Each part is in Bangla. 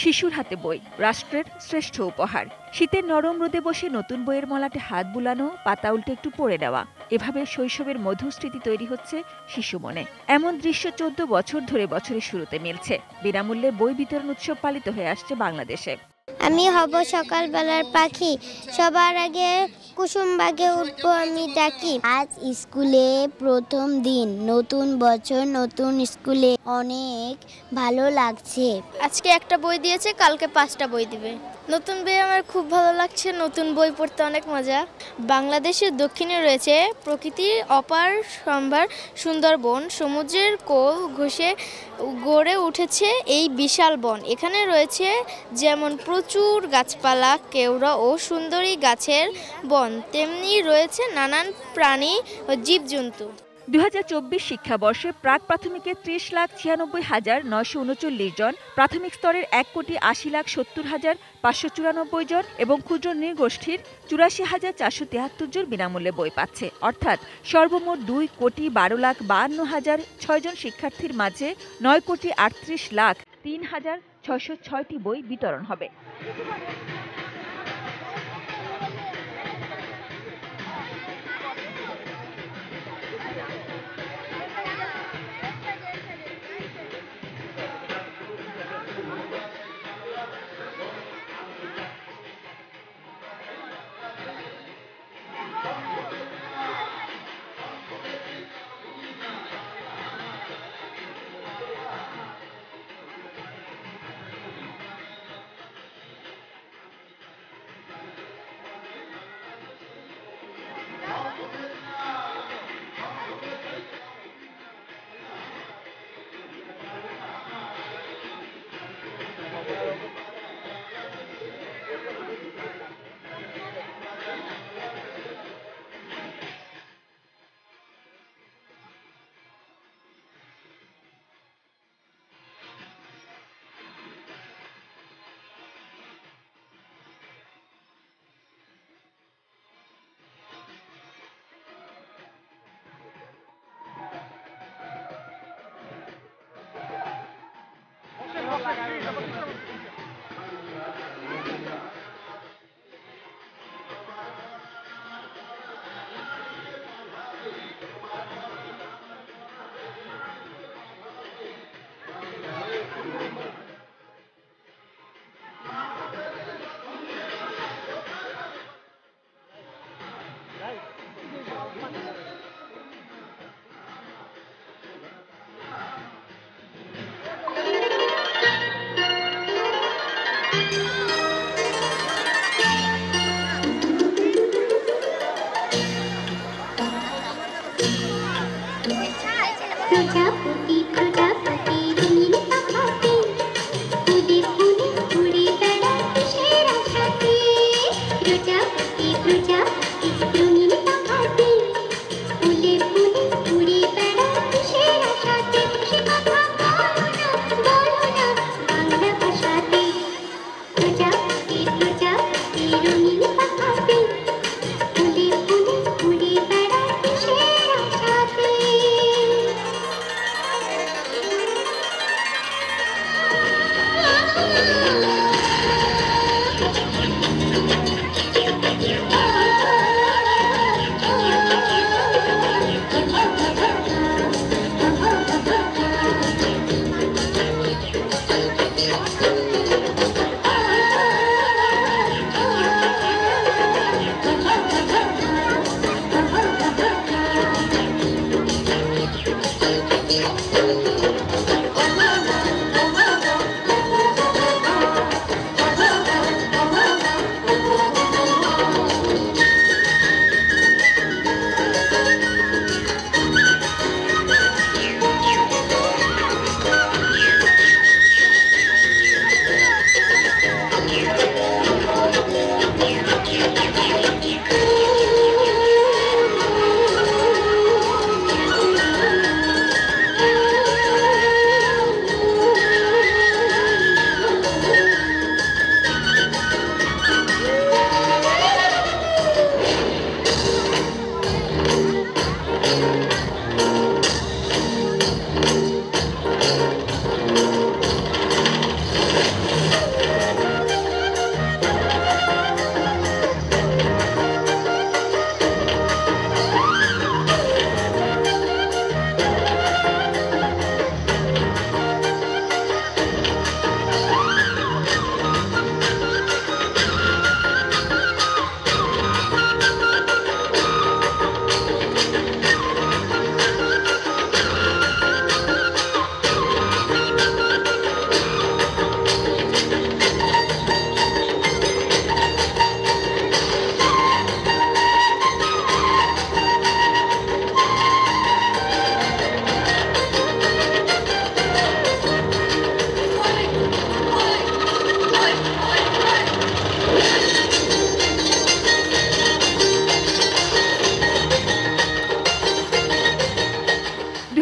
শিশুর হাতে বই রাষ্ট্রের শ্রেষ্ঠ উপহার। শীতের নরম রোদে বসে নতুন বইয়ের মলাটে হাত বুলানো, পাতা উল্টে একটু পড়ে নেওয়া, এভাবে শৈশবের মধুর স্মৃতি তৈরি হচ্ছে শিশু মনে। এমন দৃশ্য 14 বছর ধরে বছরের শুরুতে মিলছে। বিনামূল্যে বই বিতরণ উৎসব পালিত হয়ে আসছে বাংলাদেশে। আমি হব সকালবেলার পাখি, সবার আগে কুসুমবাগে উঠবো আমি ডাকি। আজ স্কুলে প্রথম দিন, নতুন বছর, নতুন স্কুলে, অনেক ভালো লাগছে। আজকে একটা বই দিয়েছে, কালকে 5টা বই দিবে। নতুন বই আমার খুব ভালো লাগছে, নতুন বই পড়তে অনেক মজা। বাংলাদেশের দক্ষিণে রয়েছে প্রকৃতির অপার সম্ভার সুন্দরবন, সমুদ্রের কোল ঘষে গড়ে উঠেছে এই বিশাল বন। এখানে রয়েছে যেমন প্রচুর গাছপালা, কেওড়া ও সুন্দরী গাছের বন, তেমনি রয়েছে নানান প্রাণী ও জীবজন্তু। 2024 শিক্ষাবর্ষে প্রাক প্রাথমিকে 30,96,939 জন, প্রাথমিক স্তরের 1,80,70,594 জন এবং ক্ষুদ্র নৃগোষ্ঠীর 84,473 জন বিনামূল্যে বই পাচ্ছে। অর্থাৎ সর্বমোট 2,12,52,006 জন শিক্ষার্থীর মাঝে 9,38,03,606টি বই বিতরণ হবে।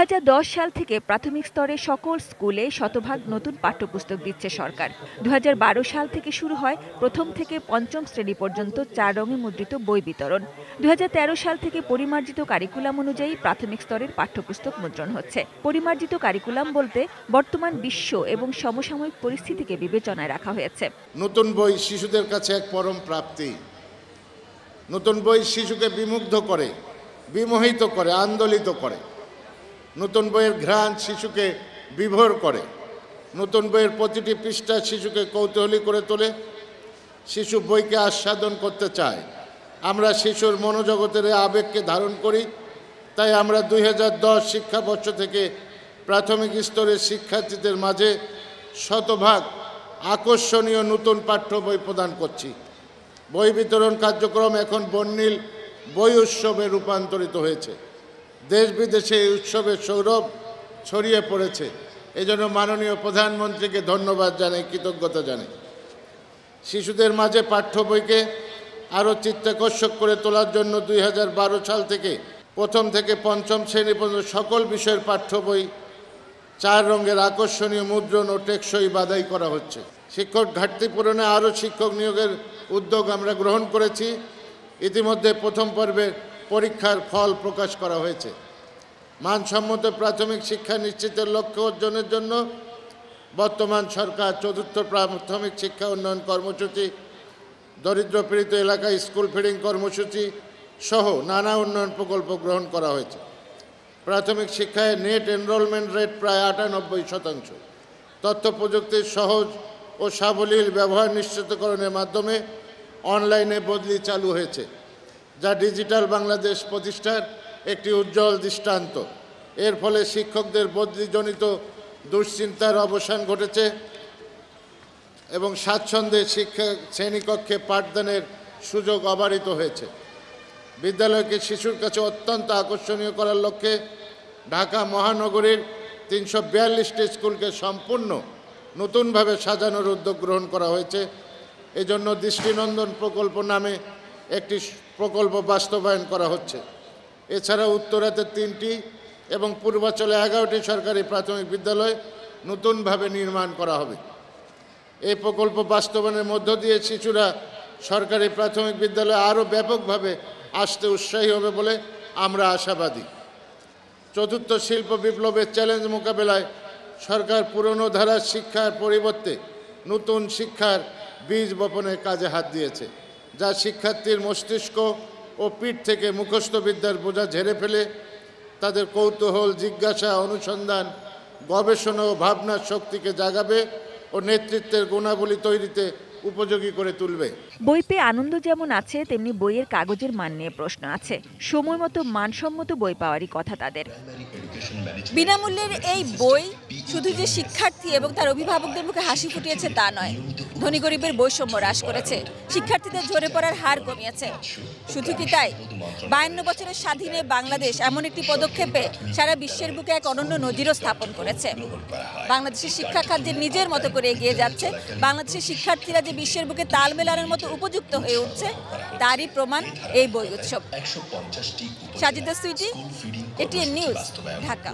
2010 সাল থেকে প্রাথমিক স্তরে সকল স্কুলে শতভাগ নতুন পাঠ্যপুস্তক দিচ্ছে সরকার। 2012 সাল থেকে শুরু হয় প্রথম থেকে পঞ্চম শ্রেণী পর্যন্ত 4 রঙে মুদ্রিত বই বিতরণ। 2013 সাল থেকে পরিমার্জিত কারিকুলাম অনুযায়ী প্রাথমিক স্তরের পাঠ্যপুস্তক মুদ্রণ হচ্ছে। পরিমার্জিত কারিকুলাম বলতে বর্তমান বিশ্ব এবং সমসাময়িক পরিস্থিতিকে বিবেচনায় রাখা হয়েছে। নতুন বই শিশুদের কাছে এক পরম প্রাপ্তি। নতুন বই শিশুকে বিমুগ্ধ করে, বিমোহিত করে, আন্দোলিত করে। নতুন বইয়ের ঘ্রাণ শিশুকে বিভোর করে। নতুন বইয়ের প্রতিটি পৃষ্ঠা শিশুকে কৌতূহলী করে তোলে। শিশু বইকে আস্বাদন করতে চায়। আমরা শিশুর মনোজগতের আবেগকে ধারণ করি। তাই আমরা 2010 শিক্ষাবর্ষ থেকে প্রাথমিক স্তরের শিক্ষার্থীদের মাঝে শতভাগ আকর্ষণীয় নতুন পাঠ্য বই প্রদান করছি। বই বিতরণ কার্যক্রম এখন বর্ণিল বই উৎসবে রূপান্তরিত হয়েছে। দেশ বিদেশে এই উৎসবের সৌরভ ছড়িয়ে পড়েছে। এজন্য মাননীয় প্রধানমন্ত্রীকে ধন্যবাদ জানাই, কৃতজ্ঞতা জানাই। শিশুদের মাঝে পাঠ্য বইকে আরও চিত্তাকর্ষক করে তোলার জন্য 2012 সাল থেকে প্রথম থেকে পঞ্চম শ্রেণী পর্যন্ত সকল বিষয়ের পাঠ্য বই 4 রঙের আকর্ষণীয় মুদ্রণ ও টেকসই বাছাই করা হচ্ছে। শিক্ষক ঘাটতি পূরণে আরও শিক্ষক নিয়োগের উদ্যোগ আমরা গ্রহণ করেছি। ইতিমধ্যে প্রথম পর্বের পরীক্ষার ফল প্রকাশ করা হয়েছে। মানসম্মত প্রাথমিক শিক্ষা নিশ্চিতের লক্ষ্য অর্জনের জন্য বর্তমান সরকার 4র্থ প্রাথমিক শিক্ষা উন্নয়ন কর্মসূচি, দরিদ্র পীড়িত এলাকায় স্কুল ফিডিং কর্মসূচি সহ নানা উন্নয়ন প্রকল্প গ্রহণ করা হয়েছে। প্রাথমিক শিক্ষায় নেট এনরোলমেন্ট রেট প্রায় 98%। তথ্য প্রযুক্তির সহজ ও সাবলীল ব্যবহার নিশ্চিতকরণের মাধ্যমে অনলাইনে বদলি চালু হয়েছে, যা ডিজিটাল বাংলাদেশ প্রতিষ্ঠার একটি উজ্জ্বল দৃষ্টান্ত। এর ফলে শিক্ষকদের বদলিজনিত দুশ্চিন্তার অবসান ঘটেছে এবং স্বাচ্ছন্দ্যে শিক্ষা শ্রেণীকক্ষে পাঠদানের সুযোগ অবারিত হয়েছে। বিদ্যালয়কে শিশুর কাছে অত্যন্ত আকর্ষণীয় করার লক্ষ্যে ঢাকা মহানগরীর 342টি স্কুলকে সম্পূর্ণ নতুনভাবে সাজানোর উদ্যোগ গ্রহণ করা হয়েছে। এজন্য দৃষ্টিনন্দন প্রকল্প নামে একটি প্রকল্প বাস্তবায়ন করা হচ্ছে। এছাড়া উত্তরাতে 3টি এবং পূর্বাঞ্চলে 11টি সরকারি প্রাথমিক বিদ্যালয় নতুনভাবে নির্মাণ করা হবে। এই প্রকল্প বাস্তবায়নের মধ্য দিয়ে শিশুরা সরকারি প্রাথমিক বিদ্যালয়ে আরও ব্যাপকভাবে আসতে উৎসাহী হবে বলে আমরা আশাবাদী। 4র্থ শিল্প বিপ্লবের চ্যালেঞ্জ মোকাবেলায় সরকার পুরনো ধারার শিক্ষার পরিবর্তে নতুন শিক্ষার বীজ বপনের কাজে হাত দিয়েছে, যা শিক্ষার্থীর মস্তিষ্ক ও পিঠ থেকে মুখস্থ বিদ্যার বোঝা ঝেড়ে ফেলে তাদের কৌতূহল, জিজ্ঞাসা, অনুসন্ধান, গবেষণা ও ভাবনার শক্তিকে জাগাবে ও নেতৃত্বের গুণাবলী তৈরিতে উপযোগী করে তুলবে। বই পেয়ে আনন্দ যেমন আছে, তেমনি বইয়ের কাগজের মান নিয়ে প্রশ্ন আছে। সময় মতো মানসম্মত বই পাওয়ারই কথা তাদের। বিনামূল্যের এই বই শুধু যে শিক্ষার্থী এবং তার অভিভাবকদের মুখে হাসি ফুটিয়েছে তা নয়, ধনী গরিবের বৈষম্য হ্রাস করেছে, শিক্ষার্থীদের ঝরে পড়ার হার কমিয়েছে। শুধু কি তাই, 52 বছরের স্বাধীনে বাংলাদেশ এমন একটি পদক্ষেপে সারা বিশ্বের বুকে এক অনন্য নজিরও স্থাপন করেছে। বাংলাদেশের শিক্ষা খাত যে নিজের মতো করে এগিয়ে যাচ্ছে, বাংলাদেশের শিক্ষার্থীরা যে বিশ্বের বুকে তাল মেলানোর মতো উপযুক্ত হয়ে উঠছে, তারই প্রমাণ এই বই উৎসব। Sajida Sweety, ATN News, Dhaka.